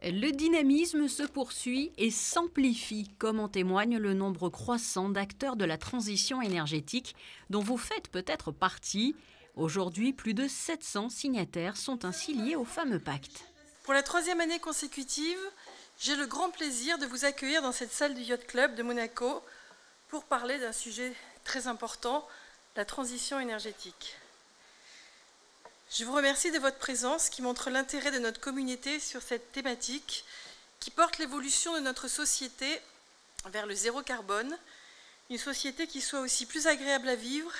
Le dynamisme se poursuit et s'amplifie, comme en témoigne le nombre croissant d'acteurs de la transition énergétique dont vous faites peut-être partie. Aujourd'hui, plus de 700 signataires sont ainsi liés au fameux pacte. Pour la 3e année consécutive, j'ai le grand plaisir de vous accueillir dans cette salle du Yacht Club de Monaco pour parler d'un sujet très important, la transition énergétique. Je vous remercie de votre présence qui montre l'intérêt de notre communauté sur cette thématique qui porte l'évolution de notre société vers le zéro carbone, une société qui soit aussi plus agréable à vivre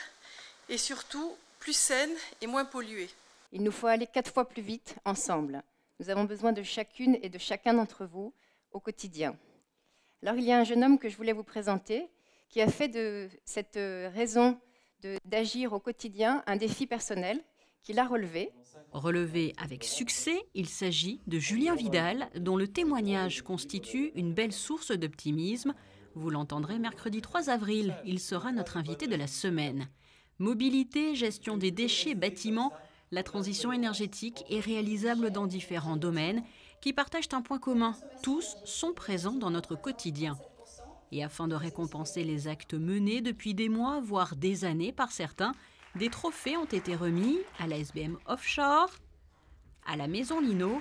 et surtout plus saine et moins polluée. Il nous faut aller 4 fois plus vite ensemble. Nous avons besoin de chacune et de chacun d'entre vous au quotidien. Alors il y a un jeune homme que je voulais vous présenter qui a fait de cette raison d'agir au quotidien un défi personnel qu'il a relevé. Relevé avec succès, il s'agit de Julien Vidal, dont le témoignage constitue une belle source d'optimisme. Vous l'entendrez mercredi 3 avril, il sera notre invité de la semaine. Mobilité, gestion des déchets, bâtiments, la transition énergétique est réalisable dans différents domaines qui partagent un point commun. Tous sont présents dans notre quotidien. Et afin de récompenser les actes menés depuis des mois, voire des années par certains, des trophées ont été remis à la SBM Offshore, à la Maison Lino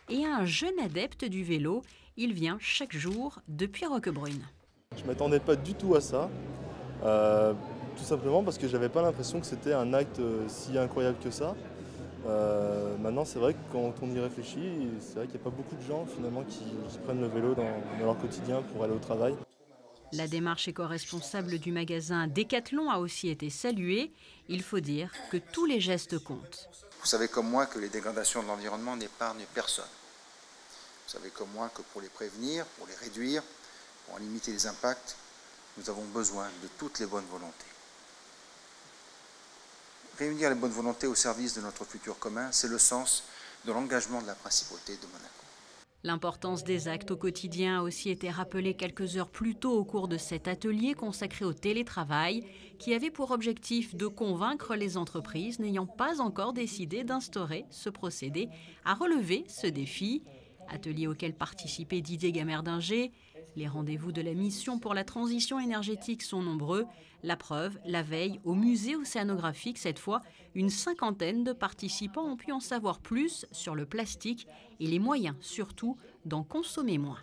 et à un jeune adepte du vélo. Il vient chaque jour depuis Roquebrune. Je ne m'attendais pas du tout à ça, tout simplement parce que je n'avais pas l'impression que c'était un acte si incroyable que ça. Maintenant, c'est vrai que quand on y réfléchit, c'est vrai qu'il n'y a pas beaucoup de gens finalement qui prennent le vélo dans leur quotidien pour aller au travail. La démarche éco-responsable du magasin Decathlon a aussi été saluée. Il faut dire que tous les gestes comptent. Vous savez comme moi que les dégradations de l'environnement n'épargnent personne. Vous savez comme moi que pour les prévenir, pour les réduire, pour en limiter les impacts, nous avons besoin de toutes les bonnes volontés. Réunir les bonnes volontés au service de notre futur commun, c'est le sens de l'engagement de la principauté de Monaco. L'importance des actes au quotidien a aussi été rappelée quelques heures plus tôt au cours de cet atelier consacré au télétravail qui avait pour objectif de convaincre les entreprises n'ayant pas encore décidé d'instaurer ce procédé à relever ce défi. Atelier auquel participait Didier Gammerdinger. Les rendez-vous de la mission pour la transition énergétique sont nombreux. La preuve, la veille, au musée océanographique, cette fois, une 50aine de participants ont pu en savoir plus sur le plastique et les moyens, surtout, d'en consommer moins.